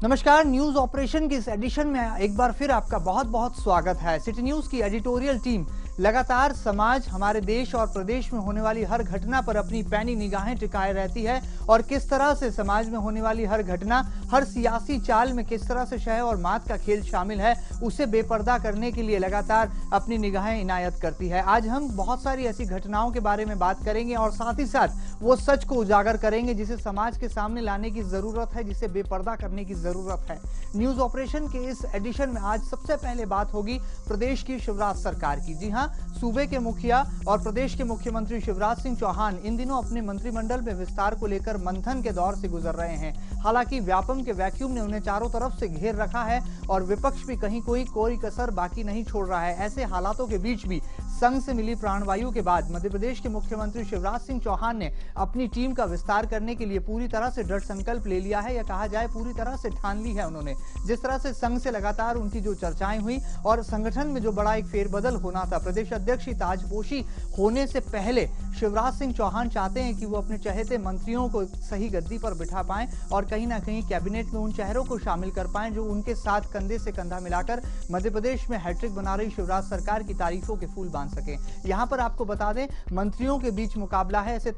नमस्कार। News operation की इस एडिशन में एक बार फिर आपका बहुत बहुत स्वागत है। सिटी न्यूज की एडिटोरियल टीम लगातार समाज, हमारे देश और प्रदेश में होने वाली हर घटना पर अपनी पैनी निगाहें टिकाए रहती है और किस तरह से समाज में होने वाली हर घटना, हर सियासी चाल में किस तरह से शह और मात का खेल शामिल है, उसे बेपर्दा करने के लिए लगातार अपनी निगाहें इनायत करती है। आज हम बहुत सारी ऐसी घटनाओं के बारे में बात करेंगे और साथ ही साथ वो सच को उजागर करेंगे जिसे समाज के सामने लाने की जरूरत है, जिसे बेपर्दा करने की जरूरत है। न्यूज ऑपरेशन के इस एडिशन में आज सबसे पहले बात होगी प्रदेश की शिवराज सरकार की। जी हां, सूबे के मुखिया और प्रदेश के मुख्यमंत्री शिवराज सिंह चौहान इन दिनों अपने मंत्रिमंडल में विस्तार को लेकर मंथन के दौर से गुजर रहे हैं। हालांकि व्यापम के वैक्यूम ने उन्हें चारों तरफ से घेर रखा है और विपक्ष भी कहीं कोई कसर बाकी नहीं छोड़ रहा है। ऐसे हालातों के बीच भी संघ से मिली प्राणवायु के बाद मध्य प्रदेश के मुख्यमंत्री शिवराज सिंह चौहान ने अपनी टीम का विस्तार करने के लिए पूरी तरह से दृढ़ संकल्प ले लिया है, या कहा जाए पूरी तरह से ठान ली है उन्होंने। जिस तरह से संघ से लगातार उनकी जो चर्चाएं हुई और संगठन में जो बड़ा एक फेरबदल होना था, प्रदेश अध्यक्ष की ताजपोशी होने से पहले शिवराज सिंह चौहान चाहते हैं कि वो अपने चहेते मंत्रियों को सही गद्दी पर बिठा पाएं और कहीं ना कहीं कैबिनेट में उन चेहरों को शामिल कर पाएं जो उनके साथ कंधे से कंधा मिलाकर मध्य प्रदेश में हैट्रिक बना रही शिवराज सरकार की तारीफों के फूल बांध सके। यहां पर आपको बता दें, मंत्रियों के बीच मुकाबला है। ऐसे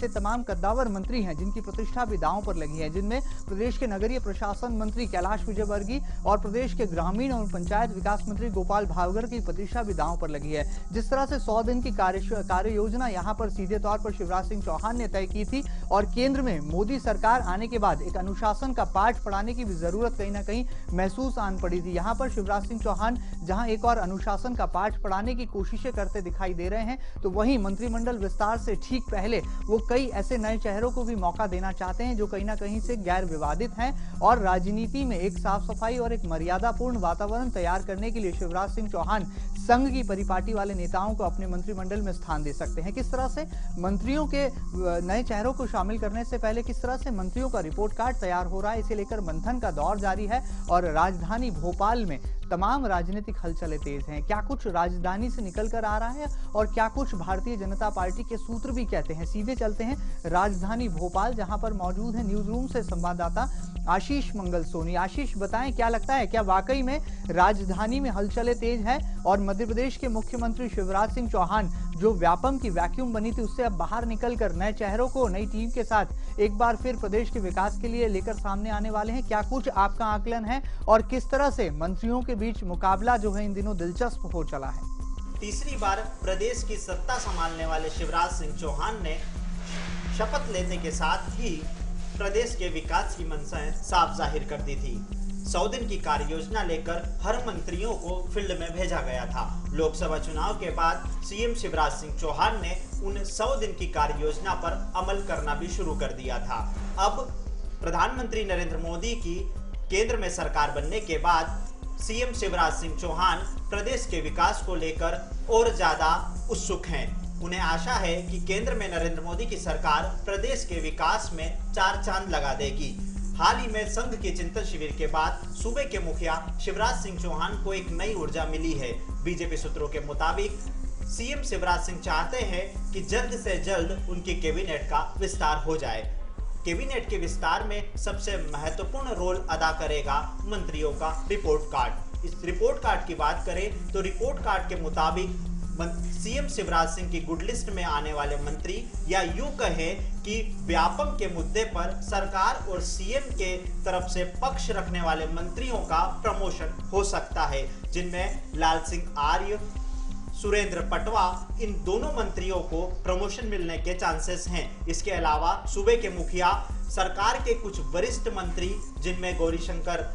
तमाम कद्दावर मंत्री हैं जिनकी प्रतिष्ठा भी दांव पर लगी है, जिनमें प्रदेश के नगरीय प्रशासन मंत्री कैलाश विजयवर्गीय और प्रदेश के ग्रामीण और पंचायत विकास मंत्री गोपाल भार्गव की प्रतिष्ठा भी दांव पर लगी है। जिस तरह से 100 दिन की कार्य योजना यहां पर सीधे तौर पर शिवराज सिंह चौहान ने तय की थी और केंद्र में मोदी सरकार आने के बाद एक अनुशासन का पाठ पढ़ाने की भी जरूरत कहीं ना कहीं महसूस आन पड़ी थी। यहां पर शिवराज सिंह चौहान जहां एक और अनुशासन का पाठ पढ़ाने की कोशिशें करते दिखाई दे रहे हैं, तो वहीं मंत्रिमंडल विस्तार से ठीक पहले वो कई ऐसे नए चेहरों को भी मौका देना चाहते हैं जो कहीं ना कहीं से गैर विवादित हैं और राजनीति में एक साफ सफाई और एक मर्यादापूर्ण वातावरण तैयार करने के लिए शिवराज सिंह चौहान संघ की परिपाटी वाले नेताओं को अपने मंत्रिमंडल में स्थान दे सकते हैं। किस तरह से मंत्रियों के नए चेहरों को शामिल करने से पहले किस तरह से मंत्रियों का रिपोर्ट कार्ड तैयार हो रहा है, इसे लेकर मंथन का दौर जारी है और राजधानी भोपाल में तमाम राजनीतिक हलचलें तेज हैं। क्या कुछ राजधानी से निकल कर आ रहा है और क्या कुछ भारतीय जनता पार्टी के सूत्र भी कहते हैं। सीधे चलते हैं राजधानी भोपाल, जहां पर मौजूद है न्यूज रूम से संवाददाता आशीष मंगल सोनी। आशीष, बताएं क्या लगता है, क्या वाकई में राजधानी में हलचलें तेज है और मध्य प्रदेश के मुख्यमंत्री शिवराज सिंह चौहान जो व्यापम की वैक्यूम बनी थी उससे अब बाहर निकलकर नए चेहरों को नई टीम के साथ एक बार फिर प्रदेश के विकास के लिए लेकर सामने आने वाले हैं? क्या कुछ आपका आकलन है और किस तरह से मंत्रियों के बीच मुकाबला जो है इन दिनों दिलचस्प हो चला है? तीसरी बार प्रदेश की सत्ता संभालने वाले शिवराज सिंह चौहान ने शपथ लेने के साथ ही प्रदेश के विकास की मंशाएं साफ जाहिर कर दी थी। 100 दिन की कार्य योजना लेकर हर मंत्रियों को फील्ड में भेजा गया था। लोकसभा चुनाव के बाद सीएम शिवराज सिंह चौहान ने उन 100 दिन की कार्य योजना पर अमल करना भी शुरू कर दिया था। अब प्रधानमंत्री नरेंद्र मोदी की केंद्र में सरकार बनने के बाद सीएम शिवराज सिंह चौहान प्रदेश के विकास को लेकर और ज्यादा उत्सुक हैं। उन्हें आशा है कि केंद्र में नरेंद्र मोदी की सरकार प्रदेश के विकास में चार चांद लगा देगी। हाल ही में संघ के चिंतन शिविर के बाद सूबे के मुखिया शिवराज सिंह चौहान को एक नई ऊर्जा मिली है। बीजेपी सूत्रों के मुताबिक सीएम शिवराज सिंह चाहते हैं कि जल्द से जल्द उनकी कैबिनेट का विस्तार हो जाए। कैबिनेट के विस्तार में सबसे महत्वपूर्ण रोल अदा करेगा मंत्रियों का रिपोर्ट कार्ड। इस रिपोर्ट कार्ड की बात करें तो रिपोर्ट कार्ड के मुताबिक सीएम शिवराज सिंह की गुड लिस्ट में आने वाले मंत्री, या यूं कहें कि व्यापम के मुद्दे पर सरकार और सीएम के तरफ से पक्ष रखने वाले मंत्रियों का प्रमोशन हो सकता है, जिनमें लाल सिंह आर्य, सुरेंद्र पटवा, इन दोनों मंत्रियों को प्रमोशन मिलने के चांसेस हैं। इसके अलावा सूबे के मुखिया, सरकार के कुछ वरिष्ठ मंत्री जिनमें गौरीशंकर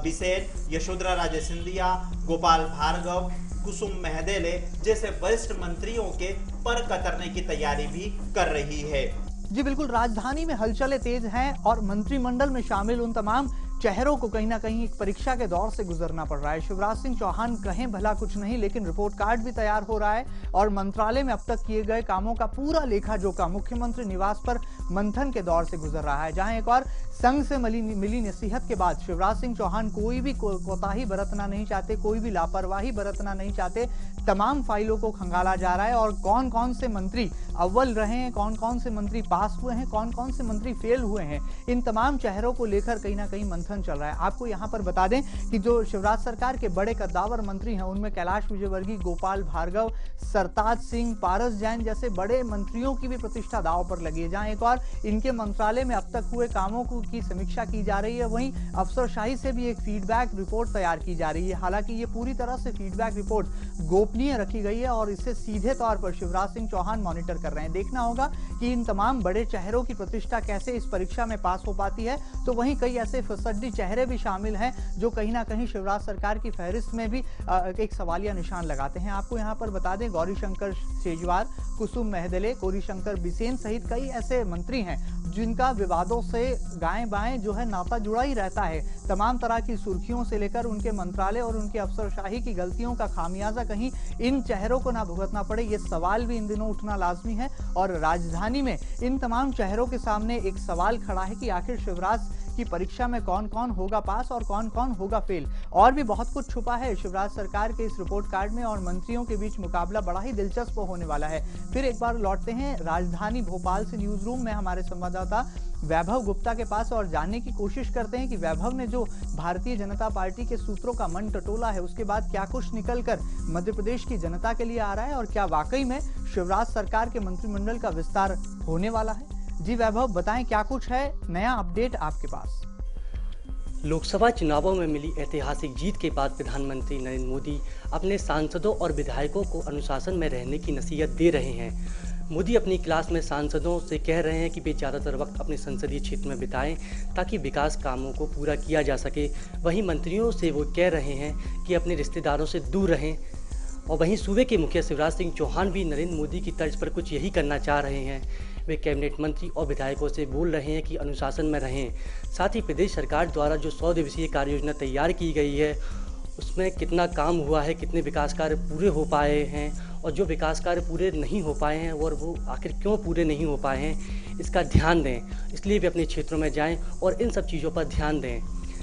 बिसेन, यशोधरा राजे सिंधिया, गोपाल भार्गव, कुसुम महदेले जैसे वरिष्ठ मंत्रियों के पर कतरने की तैयारी भी कर रही है। जी बिल्कुल, राजधानी में हलचलें तेज हैं और मंत्रिमंडल में शामिल उन तमाम चेहरों को कहीं ना कहीं एक परीक्षा के दौर से गुजरना पड़ रहा है। शिवराज सिंह चौहान कहें भला कुछ नहीं, लेकिन रिपोर्ट कार्ड भी तैयार हो रहा है और मंत्रालय में अब तक किए गए कामों का पूरा लेखा जोखा मुख्यमंत्री निवास पर मंथन के दौर से गुजर रहा है, जहां एक और संघ से मिली नसीहत के बाद शिवराज सिंह चौहान कोई भी कोताही बरतना नहीं चाहते, कोई भी लापरवाही बरतना नहीं चाहते। तमाम फाइलों को खंगाला जा रहा है और कौन कौन से मंत्री अव्वल रहे हैं, कौन कौन से मंत्री पास हुए हैं, कौन कौन से मंत्री फेल हुए हैं, इन तमाम चेहरों को लेकर कहीं ना कहीं मंथन चल रहा है। आपको यहां पर बता दें कि जो शिवराज सरकार के बड़े कद्दावर मंत्री हैं उनमें कैलाश विजयवर्गीय, गोपाल भार्गव, सरताज सिंह, पारस जैन जैसे बड़े मंत्रियों की भी प्रतिष्ठा दांव पर लगी है। जहां एक और इनके मंत्रालय में अब तक हुए कामों की समीक्षा की जा रही है, वहीं अफसरशाही से भी एक फीडबैक रिपोर्ट तैयार की जा रही है। हालांकि ये पूरी तरह से फीडबैक रिपोर्ट गोपनीय रखी गई है और इसे सीधे तौर पर शिवराज सिंह चौहान मॉनिटर कर रहे हैं। देखना होगा कि इन तमाम बड़े चेहरों की प्रतिष्ठा कैसे इस परीक्षा में पास हो पाती है। तो वहीं कई ऐसे फसड्डी चेहरे भी शामिल हैं जो कहीं ना कहीं शिवराज सरकार की फहरिस्त में भी एक सवालिया निशान लगाते हैं। आपको यहां पर बता दें, गौरीशंकर शेजवार, कुसुम महदले, कोरीशंकर बिसेन सहित कई ऐसे मंत्री हैं जिनका विवादों से गाएं बाएं जो है नाता जुड़ा ही रहता है। तमाम तरह की सुर्खियों से लेकर उनके मंत्रालय और उनके अफसरशाही की गलतियों का खामियाजा कहीं इन चेहरों को ना भुगतना पड़े, ये सवाल भी इन दिनों उठना लाजमी है। और राजधानी में इन तमाम चेहरों के सामने एक सवाल खड़ा है कि आखिर शिवराज की परीक्षा में कौन कौन होगा पास और कौन कौन होगा फेल। और भी बहुत कुछ छुपा है शिवराज सरकार के इस रिपोर्ट कार्ड में और मंत्रियों के बीच मुकाबला बड़ा ही दिलचस्प होने वाला है। फिर एक बार लौटते हैं राजधानी भोपाल से न्यूज रूम में हमारे संवाददाता वैभव गुप्ता के पास और जानने की कोशिश करते हैं कि वैभव ने जो भारतीय जनता पार्टी के सूत्रों का मन टटोला है उसके बाद क्या कुछ निकलकर मध्य प्रदेश की जनता के लिए आ रहा है और क्या वाकई में शिवराज सरकार के मंत्रिमंडल का विस्तार होने वाला है। जी वैभव, बताएं क्या कुछ है नया अपडेट आपके पास। लोकसभा चुनावों में मिली ऐतिहासिक जीत के बाद प्रधानमंत्री नरेंद्र मोदी अपने सांसदों और विधायकों को अनुशासन में रहने की नसीहत दे रहे हैं। मोदी अपनी क्लास में सांसदों से कह रहे हैं कि वे ज़्यादातर वक्त अपने संसदीय क्षेत्र में बिताएं ताकि विकास कामों को पूरा किया जा सके। वहीं मंत्रियों से वो कह रहे हैं कि अपने रिश्तेदारों से दूर रहें। और वहीं सूबे के मुखिया शिवराज सिंह चौहान भी नरेंद्र मोदी की तर्ज पर कुछ यही करना चाह रहे हैं। वे कैबिनेट मंत्री और विधायकों से बोल रहे हैं कि अनुशासन में रहें। साथ ही प्रदेश सरकार द्वारा जो 100 दिवसीय कार्य योजना तैयार की गई है उसमें कितना काम हुआ है, कितने विकास कार्य पूरे हो पाए हैं और जो विकास कार्य पूरे नहीं हो पाए हैं और वो आखिर क्यों पूरे नहीं हो पाए हैं, इसका ध्यान दें। इसलिए वे अपने क्षेत्रों में जाएं और इन सब चीज़ों पर ध्यान दें।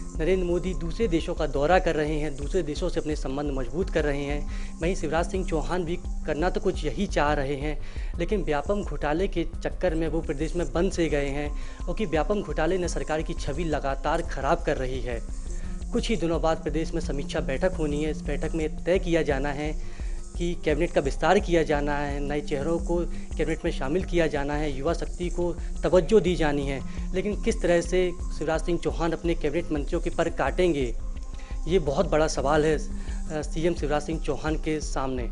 नरेंद्र मोदी दूसरे देशों का दौरा कर रहे हैं, दूसरे देशों से अपने संबंध मजबूत कर रहे हैं। वहीं शिवराज सिंह चौहान भी करना तो कुछ यही चाह रहे हैं, लेकिन व्यापम घोटाले के चक्कर में वो प्रदेश में बंद से गए हैं क्योंकि व्यापम घोटाले ने सरकार की छवि लगातार खराब कर रही है। कुछ ही दिनों बाद प्रदेश में समीक्षा बैठक होनी है। इस बैठक में तय किया जाना है कि कैबिनेट का विस्तार किया जाना है, नए चेहरों को कैबिनेट में शामिल किया जाना है, युवा शक्ति को तवज्जो दी जानी है। लेकिन किस तरह से शिवराज सिंह चौहान अपने कैबिनेट मंत्रियों के पर काटेंगे, ये बहुत बड़ा सवाल है सीएम शिवराज सिंह चौहान के सामने।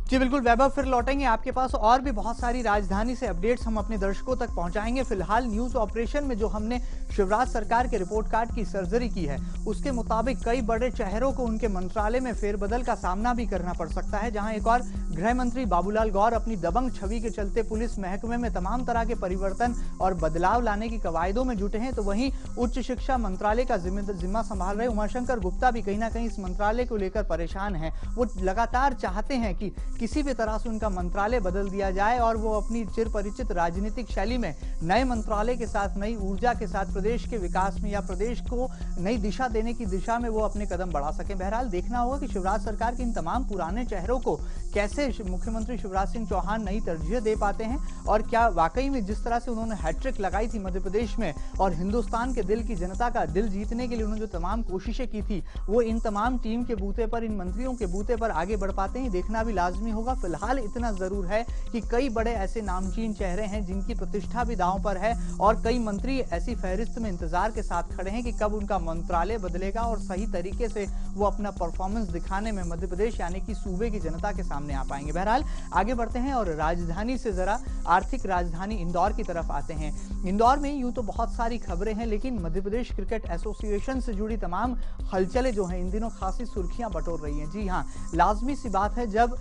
जी बिल्कुल वैभव, फिर लौटेंगे आपके पास और भी बहुत सारी राजधानी से अपडेट्स हम अपने दर्शकों तक पहुंचाएंगे। फिलहाल न्यूज ऑपरेशन में जो हमने शिवराज सरकार के रिपोर्ट कार्ड की सर्जरी की है उसके मुताबिक कई बड़े चेहरों को उनके मंत्रालय में फेरबदल का सामना भी करना पड़ सकता है। जहां एक और गृह मंत्री बाबूलाल गौर अपनी दबंग छवि के चलते पुलिस महकमे में तमाम तरह के परिवर्तन और बदलाव लाने की कवायदों में जुटे हैं, तो वहीं उच्च शिक्षा मंत्रालय का जिम्मा संभाल रहे उमाशंकर गुप्ता भी कहीं ना कहीं इस मंत्रालय को लेकर परेशान हैं। वो लगातार चाहते हैं कि किसी भी तरह से उनका मंत्रालय बदल दिया जाए और वो अपनी चिर परिचित राजनीतिक शैली में नए मंत्रालय के साथ नई ऊर्जा के साथ प्रदेश के विकास में या प्रदेश को नई दिशा देने की दिशा में वो अपने कदम बढ़ा सकें। बहरहाल देखना होगा कि शिवराज सरकार के इन तमाम पुराने चेहरों को कैसे मुख्यमंत्री शिवराज सिंह चौहान नई तरजीह दे पाते हैं और क्या वाकई में जिस तरह से उन्होंने हैट्रिक लगाई थी मध्य प्रदेश में और हिंदुस्तान के दिल की जनता का दिल जीतने के लिए उन्होंने जो तमाम कोशिशें की थी वो इन तमाम टीम के बूते पर, इन मंत्रियों के बूते पर आगे बढ़ पाते हैं, देखना भी लाजमी होगा। फिलहाल इतना जरूर है कि कई बड़े ऐसे नामचीन चेहरे हैं जिनकी प्रतिष्ठा भी दांव पर है और कई मंत्री ऐसी फहरिस्त में इंतजार के साथ खड़े हैं कि कब उनका मंत्रालय बदलेगा और सही तरीके से वो अपना परफॉर्मेंस दिखाने में मध्य प्रदेश यानी कि सूबे की जनता के सामने आ पाएंगे। बहरहाल आगे बढ़ते हैं और राजधानी से जरा आर्थिक राजधानी इंदौर की तरफ आते हैं। इंदौर में यूं तो बहुत सारी खबरें हैं, लेकिन मध्य प्रदेश क्रिकेट एसोसिएशन से जुड़ी तमाम हलचलें जो हैं इन दिनों खासी सुर्खियां बटोर रही हैं। जी हाँ, लाजमी सी बात है, जब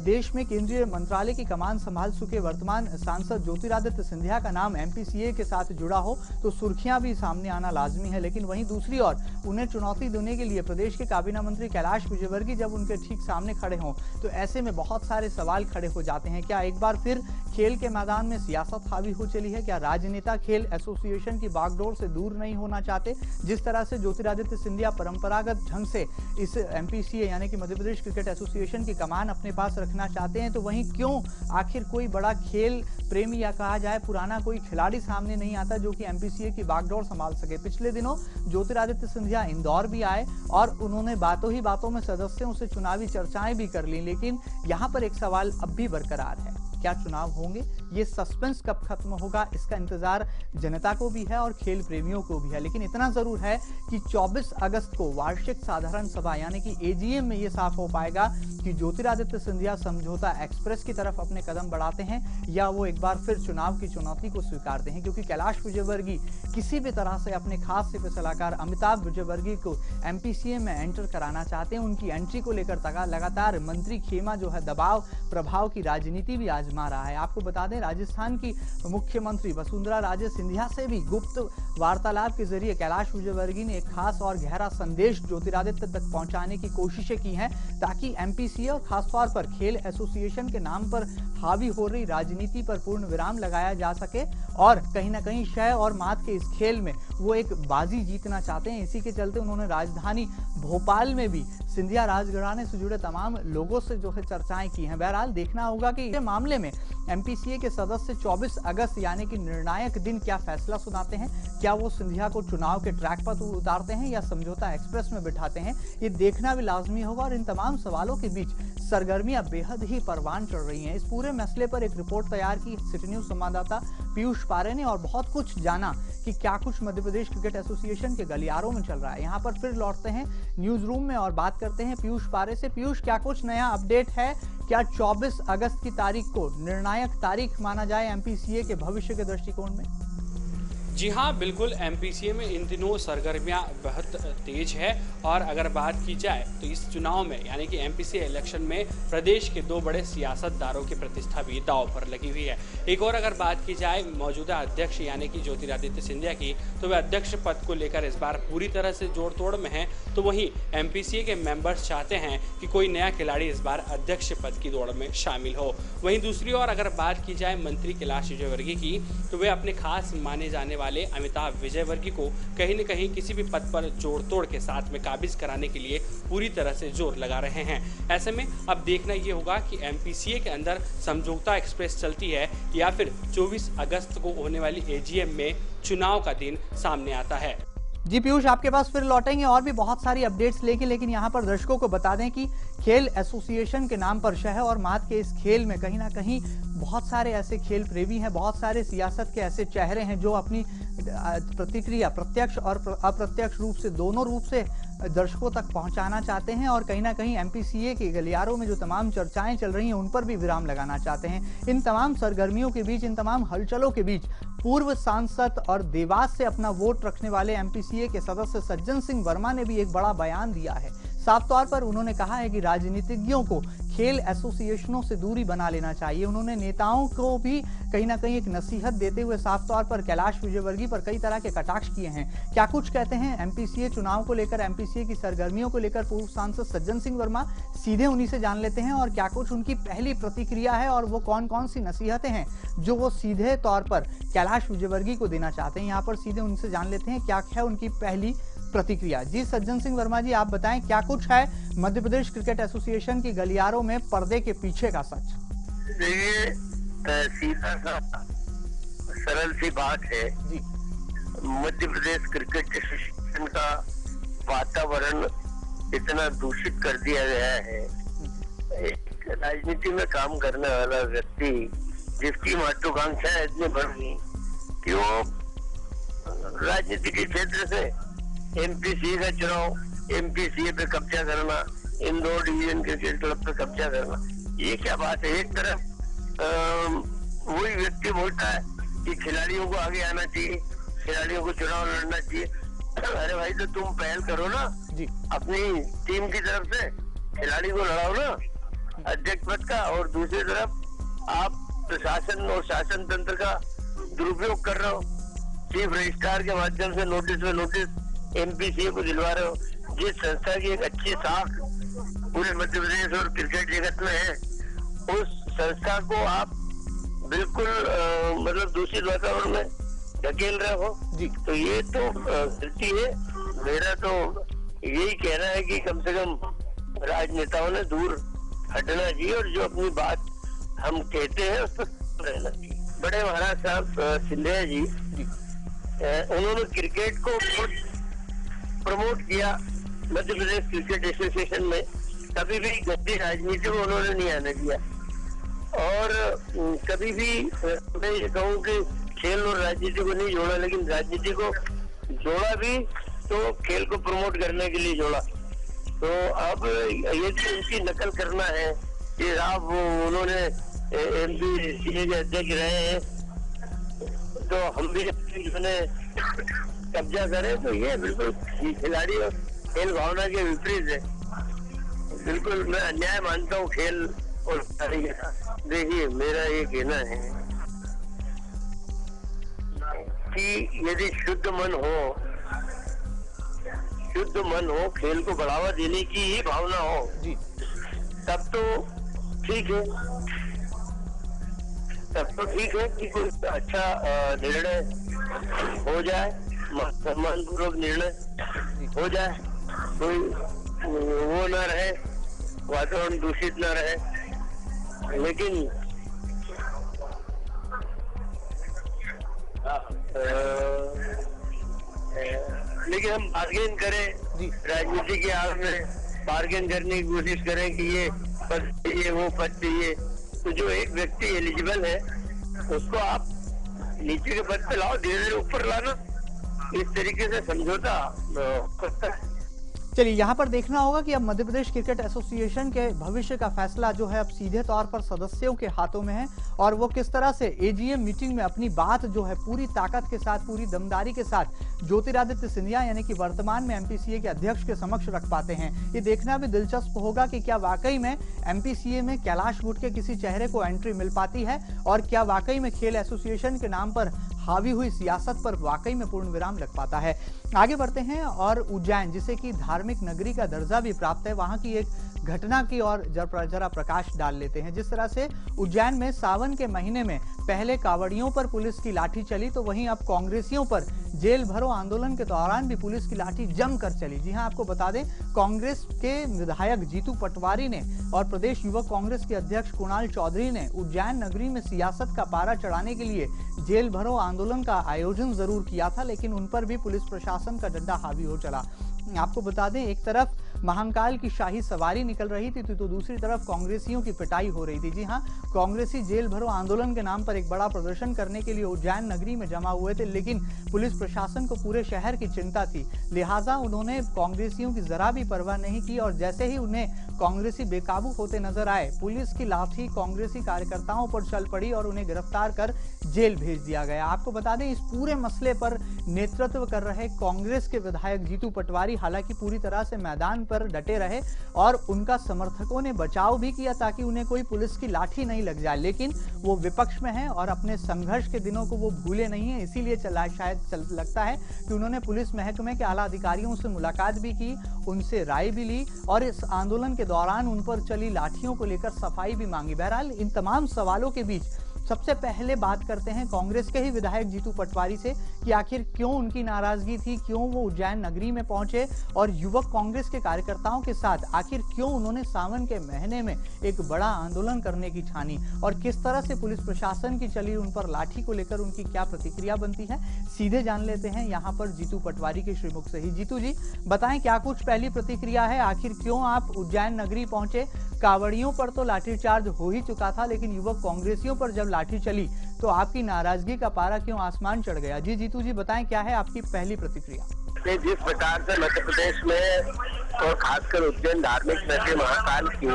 देश में केंद्रीय मंत्रालय की कमान संभाल चुके वर्तमान सांसद ज्योतिरादित्य सिंधिया का नाम एमपीसीए के साथ जुड़ा हो तो सुर्खियां भी सामने आना लाजमी है। लेकिन वहीं दूसरी दूसरी ओर उन्हें चुनौती देने के लिए प्रदेश के काबीना मंत्री कैलाश विजयवर्गीय जब उनके ठीक सामने खड़े हों तो ऐसे में बहुत सारे सवाल खड़े हो जाते हैं। क्या एक बार फिर खेल के मैदान में सियासत हावी हो चली है? क्या राजनेता खेल एसोसिएशन की बागडोर से दूर नहीं होना चाहते? जिस तरह से ज्योतिरादित्य सिंधिया परंपरागत ढंग से इस एमपीसीए यानी कि मध्य प्रदेश क्रिकेट एसोसिएशन की कमान अपने पास रखना चाहते हैं, तो वहीं क्यों आखिर कोई बड़ा खेल प्रेमी या कहा जाए पुराना कोई खिलाड़ी सामने नहीं आता जो कि एमपीसीए की बागडोर संभाल सके? पिछले दिनों ज्योतिरादित्य सिंधिया इंदौर भी आए और उन्होंने बातों ही बातों में सदस्यों से चुनावी चर्चाएं भी कर ली, लेकिन यहां पर एक सवाल अब भी बरकरार है, क्या चुनाव होंगे? ये सस्पेंस कब खत्म होगा, इसका इंतजार जनता को भी है और खेल प्रेमियों को भी है। लेकिन इतना जरूर है कि 24 अगस्त को वार्षिक साधारण सभा यानी कि एजीएम में ये साफ हो पाएगा कि ज्योतिरादित्य सिंधिया समझौता एक्सप्रेस की तरफ अपने कदम बढ़ाते हैं या वो एक बार फिर चुनाव की चुनौती को स्वीकारते हैं, क्योंकि कैलाश विजयवर्गीय किसी भी तरह से अपने खास सिपह सलाहकार अमिताभ विजयवर्गीय को एमपीसीए में एंटर कराना चाहते हैं। उनकी एंट्री को लेकर लगातार मंत्री खेमा जो है दबाव प्रभाव की राजनीति भी आजमा रहा है। आपको बता दें, राजस्थान की मुख्यमंत्री वसुंधरा राजे सिंधिया से भी गुप्त वार्तालाप के जरिए कैलाश विजयवर्गीय ने एक खास और गहरा संदेश ज्योतिरादित्य तक पहुंचाने की कोशिशें की हैं ताकि एमपीसीए और खासतौर पर खेल एसोसिएशन के नाम पर हावी हो रही राजनीति पर पूर्ण विराम लगाया जा सके और कहीं ना कहीं शय और मात के इस खेल में वो एक बाजी जीतना चाहते हैं। इसी के चलते उन्होंने राजधानी भोपाल में भी सिंधिया राजघराने से जुड़े तमाम लोगों से जो है चर्चाएं की हैं। बहरहाल देखना होगा कि इस मामले में एमपीसीए के सदस्य 24 अगस्त यानी कि निर्णायक दिन क्या फैसला सुनाते हैं। क्या वो सिंधिया को चुनाव के ट्रैक पर उतारते हैं या समझौता एक्सप्रेस में बिठाते हैं, ये देखना भी लाजमी होगा। और इन तमाम सवालों के बीच सरगर्मियां बेहद ही परवान चढ़ रही हैं। इस पूरे मसले पर एक रिपोर्ट तैयार की सिटी न्यूज संवाददाता पीयूष पारे ने और बहुत कुछ जाना कि क्या कुछ मध्य प्रदेश क्रिकेट एसोसिएशन के गलियारों में चल रहा है। यहाँ पर फिर लौटते हैं न्यूज रूम में और बात करते हैं पीयूष पारे से। पीयूष, क्या कुछ नया अपडेट है? क्या 24 अगस्त की तारीख को निर्णायक तारीख माना जाए एमपीसीए के भविष्य के दृष्टिकोण में? जी हाँ, बिल्कुल। एमपीसीए में इन दिनों सरगर्मियां बहुत तेज है और अगर बात की जाए तो इस चुनाव में यानी कि एमपीसीए इलेक्शन में प्रदेश के दो बड़े सियासतदारों की प्रतिष्ठा भी दांव पर लगी हुई है। एक और अगर बात की जाए मौजूदा अध्यक्ष यानी कि ज्योतिरादित्य सिंधिया की, तो वे अध्यक्ष पद को लेकर इस बार पूरी तरह से जोड़ तोड़ में हैं। तो वहीं एमपीसीए के मेंबर्स चाहते हैं कि कोई नया खिलाड़ी इस बार अध्यक्ष पद की दौड़ में शामिल हो। वहीं दूसरी ओर अगर बात की जाए मंत्री कैलाश विजयवर्गीय की, तो वे अपने खास माने जाने वाले अमिताभ विजयवर्गीय को कहीं न कहीं किसी भी पद पर जोड़ तोड़ के साथ में काबिज कराने के लिए पूरी तरह से जोर लगा रहे हैं। ऐसे में अब देखना ये होगा कि एमपीसीए के अंदर समझौता एक्सप्रेस चलती है या फिर 24 अगस्त को होने वाली एजीएम में चुनाव का दिन सामने आता है। जी पीयूष, आपके पास फिर लौटेंगे और भी बहुत सारी अपडेट्स लेके, लेकिन यहाँ पर दर्शकों को बता दें कि खेल एसोसिएशन के नाम पर शह और मात के इस खेल में कहीं ना कहीं बहुत सारे ऐसे खेल प्रेमी हैं, बहुत सारे सियासत के ऐसे चेहरे हैं जो अपनी प्रतिक्रिया प्रत्यक्ष और अप्रत्यक्ष रूप से दोनों रूप से दर्शकों तक पहुंचाना चाहते हैं और कहीं ना कहीं एमपीसीए के गलियारों में जो तमाम चर्चाएं चल रही हैं उन पर भी विराम लगाना चाहते हैं। इन तमाम सरगर्मियों के बीच, इन तमाम हलचलों के बीच पूर्व सांसद और देवास से अपना वोट रखने वाले एमपीसीए के सदस्य सज्जन सिंह वर्मा ने भी एक बड़ा बयान दिया है। साफ तौर पर उन्होंने कहा है कि राजनीतिज्ञों को खेल एसोसिएशनों से दूरी बना लेना चाहिए। उन्होंने नेताओं को भी कहीं ना कहीं एक नसीहत देते हुए साफ तौर पर कैलाश विजयवर्गीय पर कई तरह के कटाक्ष किए हैं। क्या कुछ कहते हैं एमपीसीए चुनाव को लेकर, एमपीसीए की सरगर्मियों को लेकर पूर्व सांसद सज्जन सिंह वर्मा? सीधे उन्हीं से जान लेते हैं और क्या कुछ उनकी पहली प्रतिक्रिया है और वो कौन कौन सी नसीहतें हैं जो वो सीधे तौर पर कैलाश विजयवर्गीय को देना चाहते हैं। यहाँ पर सीधे उनसे जान लेते हैं क्या है उनकी पहली प्रतिक्रिया। जी सज्जन सिंह वर्मा जी, आप बताएं क्या कुछ है मध्य प्रदेश क्रिकेट एसोसिएशन की गलियारों में पर्दे के पीछे का सच? देखिए, सीधा सा सरल सी बात है जी। मध्य प्रदेश क्रिकेट एसोसिएशन का वातावरण इतना दूषित कर दिया गया है। एक राजनीति में काम करने वाला व्यक्ति जिसकी महत्वाकांक्षा इतनी बढ़ गई कि वो राजनीति के क्षेत्र से एमपीसीए का चुनाव, एमपीसीए पे कब्जा करना, इंदौर डिवीजन क्रिकेट क्लब पे कब्जा करना, ये क्या बात है? एक तरफ वही व्यक्ति बोलता है कि खिलाड़ियों को आगे आना चाहिए, खिलाड़ियों को चुनाव लड़ना चाहिए। अरे भाई, तो तुम पहल करो ना जी, अपनी टीम की तरफ से खिलाड़ी को लड़ाओ ना अध्यक्ष पद का, और दूसरी तरफ आप प्रशासन और शासन तंत्र का दुरुपयोग कर रहे हो। चीफ रजिस्ट्रार के माध्यम से नोटिस में नोटिस एमपीसीए को दिलवा रहे हो, जिस संस्था की एक अच्छी साख पूरे मध्य प्रदेश और क्रिकेट जगत में है, उस संस्था को आप बिल्कुल मतलब दूषित वातावरण में धकेल रहे हो जी। तो ये तो गलती है। मेरा तो यही कहना है कि कम से कम राजनेताओं ने दूर हटना चाहिए और जो अपनी बात हम कहते हैं उस पर रहना चाहिए। बड़े महाराज साहब सिंधिया जी, उन्होंने क्रिकेट को प्रमोट किया मध्य प्रदेश क्रिकेट एसोसिएशन में, कभी भी गंदी राजनीति को उन्होंने नहीं आने दिया। और कभी भी मैं ये कहूँ कि खेल और राजनीति को नहीं जोड़ा, लेकिन राजनीति को जोड़ा भी तो खेल को प्रमोट करने के लिए जोड़ा। तो अब ये उनकी नकल करना है कि आप उन्होंने एमपीसीए के अध्यक्ष रहे हैं तो हम भी कब्जा करें, तो ये बिल्कुल खिलाड़ी और खेल भावना के विपरीत है। बिल्कुल मैं अन्याय मानता हूँ खेल और खिलाड़ी के साथ। देखिए मेरा ये कहना है कि यदि शुद्ध मन हो, खेल को बढ़ावा देने की ही भावना हो जी, तब तो ठीक है कि कोई अच्छा निर्णय हो जाए, सम्मान पूर्वक निर्णय हो जाए, कोई वो न रहे, वातावरण दूषित न रहे। लेकिन हम बार्गेन करें राजनीति के आड़ में, बार्गेन करने की कोशिश करें कि ये पद चाहिए, वो पद चाहिए, तो जो एक व्यक्ति एलिजिबल है उसको आप नीचे के पद पे लाओ, धीरे धीरे ऊपर लाना, इस तरीके से समझौता करता है। चलिए यहाँ पर देखना होगा कि अब मध्य प्रदेश क्रिकेट एसोसिएशन के भविष्य का फैसला जो है अब सीधे तौर पर सदस्यों के हाथों में है और वो किस तरह से एजीएम मीटिंग में अपनी बात जो है पूरी ताकत के साथ, पूरी दमदारी के साथ ज्योतिरादित्य सिंधिया यानी कि वर्तमान में एमपीसीए के अध्यक्ष के समक्ष रख पाते हैं। ये देखना भी दिलचस्प होगा कि क्या वाकई में एमपीसीए में कैलाश गुट के किसी चेहरे को एंट्री मिल पाती है और क्या वाकई में खेल एसोसिएशन के नाम पर हावी हुई सियासत पर वाकई में पूर्ण विराम लग पाता है। आगे बढ़ते हैं और उज्जैन, जिसे कि धार्मिक नगरी का दर्जा भी प्राप्त है, वहां की एक घटना की और जरा प्रकाश डाल लेते हैं। जिस तरह से उज्जैन में सावन के महीने में पहले कांवड़ियों पर पुलिस की लाठी चली, तो वहीं अब कांग्रेसियों पर जेल भरो आंदोलन के दौरान भी पुलिस की लाठी जमकर चली। जी हां, आपको बता दें कांग्रेस के विधायक जीतू पटवारी ने और प्रदेश युवक कांग्रेस के अध्यक्ष कुणाल चौधरी ने उज्जैन नगरी में सियासत का पारा चढ़ाने के लिए जेल भरो आंदोलन का आयोजन जरूर किया था, लेकिन उन पर भी पुलिस प्रशासन का डंडा हावी हो चला। आपको बता दें एक तरफ महाकाल की शाही सवारी निकल रही थी तो दूसरी तरफ कांग्रेसियों की पिटाई हो रही थी। जी हां, कांग्रेसी जेल भरो आंदोलन के नाम पर एक बड़ा प्रदर्शन करने के लिए उज्जैन नगरी में जमा हुए थे, लेकिन पुलिस प्रशासन को पूरे शहर की चिंता थी, लिहाजा उन्होंने कांग्रेसियों की जरा भी परवाह नहीं की और जैसे ही उन्हें कांग्रेसी बेकाबू होते नजर आए, पुलिस की लाठी कांग्रेसी कार्यकर्ताओं पर चल पड़ी और उन्हें गिरफ्तार कर जेल भेज दिया गया। आपको बता दें इस पूरे मसले पर नेतृत्व कर रहे कांग्रेस के विधायक जीतू पटवारी हालांकि पूरी तरह से मैदान पर डटे रहे और उनका समर्थकों ने बचाव भी किया ताकि उन्हें कोई पुलिस की लाठी नहीं लग जाए, लेकिन वो विपक्ष में है और अपने संघर्ष के दिनों को वो भूले नहीं है। इसीलिए शायद लगता है कि उन्होंने पुलिस महकमे के आला अधिकारियों से मुलाकात भी की, उनसे राय भी ली और इस आंदोलन के दौरान उन पर चली लाठियों को लेकर सफाई भी मांगी। बहरहाल इन तमाम सवालों के बीच सबसे पहले बात करते हैं कांग्रेस के ही विधायक जीतू पटवारी से कि आखिर क्यों उनकी नाराजगी थी, क्यों वो उज्जैन नगरी में पहुंचे और युवक कांग्रेस के कार्यकर्ताओं के साथ आखिर क्यों उन्होंने सावन के महीने में एक बड़ा आंदोलन करने की ठानी और किस तरह से पुलिस प्रशासन की चली उन पर लाठी को लेकर उनकी क्या प्रतिक्रिया बनती है, सीधे जान लेते हैं यहाँ पर जीतू पटवारी के श्रीमुख से ही। जीतू जी बताएं क्या कुछ पहली प्रतिक्रिया है, आखिर क्यों आप उज्जैन नगरी पहुंचे? कांवड़ियों पर तो लाठीचार्ज हो ही चुका था, लेकिन युवक कांग्रेसियों पर जब लाठी चली तो आपकी नाराजगी का पारा क्यों आसमान चढ़ गया? जी जीतू जी बताएं क्या है आपकी पहली प्रतिक्रिया? जिस प्रकार से मध्य प्रदेश में और खासकर उज्जैन धार्मिक नगरी महाकाल की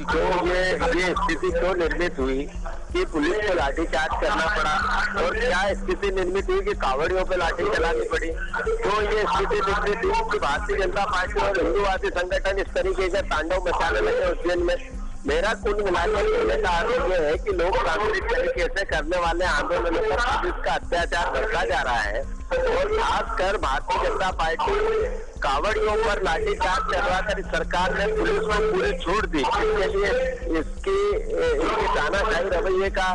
जो ये स्थिति क्यों निर्मित हुई कि पुलिस को लाठीचार्ज करना पड़ा और क्या स्थिति निर्मित हुई कि कांवड़ियों पे लाठी चलानी पड़ी, तो ये स्थिति निर्मित हुई कि भारतीय जनता पार्टी और हिंदूवादी संगठन इस तरीके से तांडव मचाने लगे उज्जैन में मेरा कुल मिलाकर कहने का आरोप यह है कि लोकतांत्रिक तरीके से करने वाले आंदोलनों पर पुलिस का अत्याचार बढ़ता जा रहा है और खासकर भारतीय जनता पार्टी कावड़ियों पर लाठीचार्ज करवाकर इस सरकार ने पुलिस को पूरी छूट दी, इसके लिए इसके तानाशाही रवैये का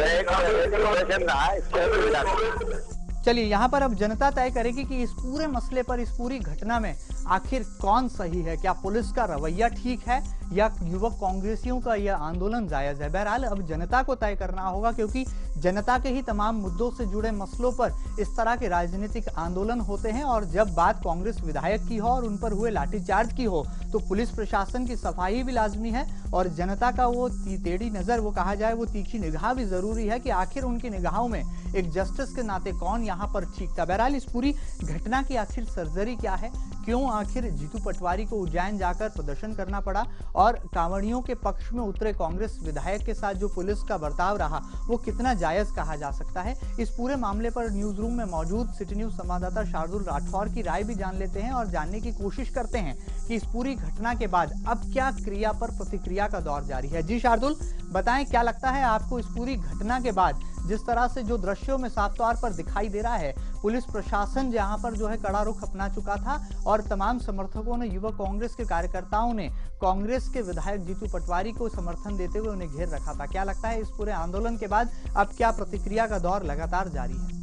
एक प्रदर्शन रहा। इसके चलिए यहाँ पर अब जनता तय करेगी कि इस पूरे मसले पर, इस पूरी घटना में आखिर कौन सही है। क्या पुलिस का रवैया ठीक है या युवक कांग्रेसियों का यह आंदोलन जायज है। बहरहाल अब जनता को तय करना होगा, क्योंकि जनता के ही तमाम मुद्दों से जुड़े मसलों पर इस तरह के राजनीतिक आंदोलन होते हैं। और जब बात कांग्रेस विधायक की हो और उन पर हुए लाठीचार्ज की हो तो पुलिस प्रशासन की सफाई भी लाजमी है और जनता का वो टेढ़ी नजर, वो कहा जाए वो तीखी निगाह भी जरूरी है कि आखिर उनकी निगाहों में एक जस्टिस के नाते कौन यहाँ पर ठीक था। बहरहाल इस पूरी घटना की आखिर सर्जरी क्या है, क्यों आखिर जीतू पटवारी को उज्जैन जाकर प्रदर्शन करना पड़ा और कांवड़ियों के पक्ष में उतरे कांग्रेस विधायक के साथ जो पुलिस का बर्ताव रहा वो कितना जायज कहा जा सकता है। इस पूरे मामले पर न्यूज रूम में मौजूद सिटी न्यूज संवाददाता शार्दुल राठौर की राय भी जान लेते हैं और जानने की कोशिश करते हैं कि इस पूरी घटना के बाद अब क्या क्रिया पर प्रतिक्रिया का दौर जारी है। जी शार्दुल, बताएं क्या लगता है आपको इस पूरी घटना के बाद, जिस तरह से जो दृश्यों में साफ तौर पर दिखाई दे रहा है, पुलिस प्रशासन जहां पर जो है कड़ा रुख अपना चुका था और तमाम समर्थकों ने, युवा कांग्रेस के कार्यकर्ताओं ने कांग्रेस के विधायक जीतू पटवारी को समर्थन देते हुए उन्हें घेर रखा था। क्या लगता है इस पूरे आंदोलन के बाद अब क्या प्रतिक्रिया का दौर लगातार जारी है?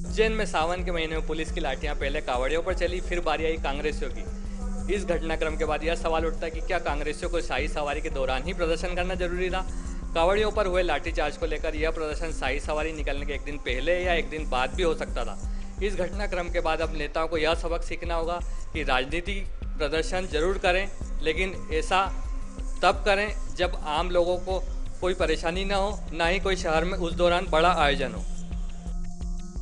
उज्जैन में सावन के महीने में पुलिस की लाठियां पहले कांवड़ियों पर चली, फिर बारी आई कांग्रेसियों की। इस घटनाक्रम के बाद यह सवाल उठता है कि क्या कांग्रेसियों को शाही सवारी के दौरान ही प्रदर्शन करना जरूरी था। कांवड़ियों पर हुए लाठीचार्ज को लेकर यह प्रदर्शन शाही सवारी निकलने के एक दिन पहले या एक दिन बाद भी हो सकता था। इस घटनाक्रम के बाद अब नेताओं को यह सबक सीखना होगा कि राजनीति प्रदर्शन जरूर करें, लेकिन ऐसा तब करें जब आम लोगों को कोई परेशानी ना हो, ना ही कोई शहर में उस दौरान बड़ा आयोजन हो।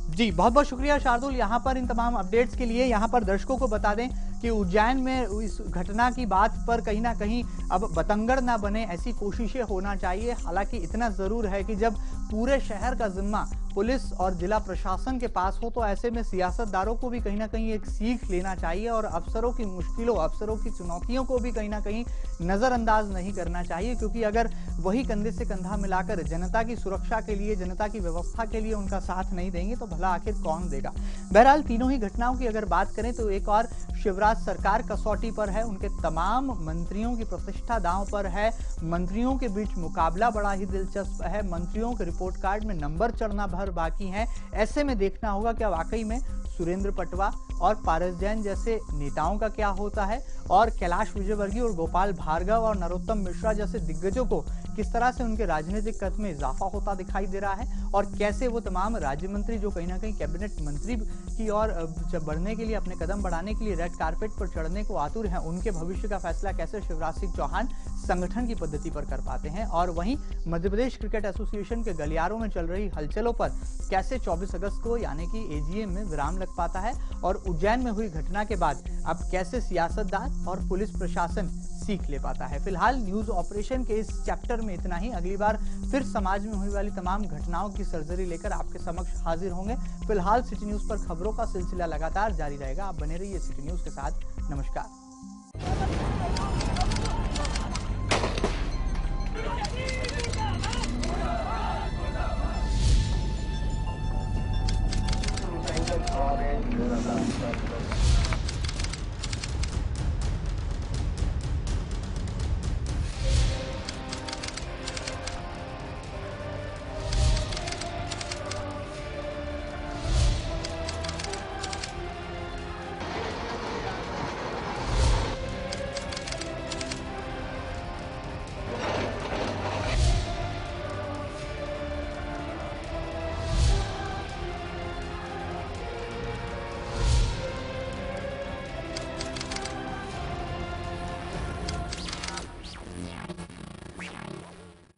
जी बहुत बहुत शुक्रिया शार्दुल, यहाँ पर इन तमाम अपडेट्स के लिए। यहाँ पर दर्शकों को बता दें कि उज्जैन में इस घटना की बात पर कहीं ना कहीं अब बतंगड़ ना बने, ऐसी कोशिशें होना चाहिए। हालांकि इतना जरूर है कि जब पूरे शहर का जिम्मा पुलिस और जिला प्रशासन के पास हो तो ऐसे में सियासतदारों को भी कहीं ना कहीं एक सीख लेना चाहिए और अफसरों की मुश्किलों, अफसरों की चुनौतियों को भी कहीं ना कहीं नजरअंदाज नहीं करना चाहिए, क्योंकि अगर वही कंधे से कंधा मिलाकर जनता की सुरक्षा के लिए, जनता की व्यवस्था के लिए उनका साथ नहीं देंगे तो भला आखिर कौन देगा। बहरहाल तीनों ही घटनाओं की अगर बात करें तो एक और शिवराज सरकार कसौटी पर है, उनके तमाम मंत्रियों की प्रतिष्ठा दांव पर है, मंत्रियों के बीच मुकाबला बड़ा ही दिलचस्प है, मंत्रियों के रिपोर्ट कार्ड में नंबर चढ़ना भर बाकी है। ऐसे में देखना होगा क्या वाकई में सुरेंद्र पटवा और पारस जैन जैसे नेताओं का क्या होता है और कैलाश विजयवर्गीय और गोपाल भार्गव और नरोत्तम मिश्रा जैसे दिग्गजों को किस तरह से उनके राजनीतिक कद में इजाफा होता दिखाई दे रहा है और कैसे वो तमाम राज्य मंत्री जो कहीं ना कहीं कैबिनेट मंत्री की ओर बढ़ने के लिए, अपने कदम बढ़ाने के लिए रेड कारपेट पर चढ़ने को आतुर हैं, उनके भविष्य का फैसला कैसे शिवराज सिंह चौहान संगठन की पद्धति पर कर पाते हैं। और वहीं मध्य प्रदेश क्रिकेट एसोसिएशन के गलियारों में चल रही हलचलों पर कैसे 24 अगस्त को यानी कि एजीएम में विराम लग पाता है और उज्जैन में हुई घटना के बाद अब कैसे सियासतदान और पुलिस प्रशासन सीख ले पाता है। फिलहाल न्यूज ऑपरेशन के इस चैप्टर में इतना ही। अगली बार फिर समाज में होने वाली तमाम घटनाओं की सर्जरी लेकर आपके समक्ष हाजिर होंगे। फिलहाल सिटी न्यूज पर खबरों का सिलसिला लगातार जारी रहेगा। आप बने रहिए सिटी न्यूज के साथ। नमस्कार। और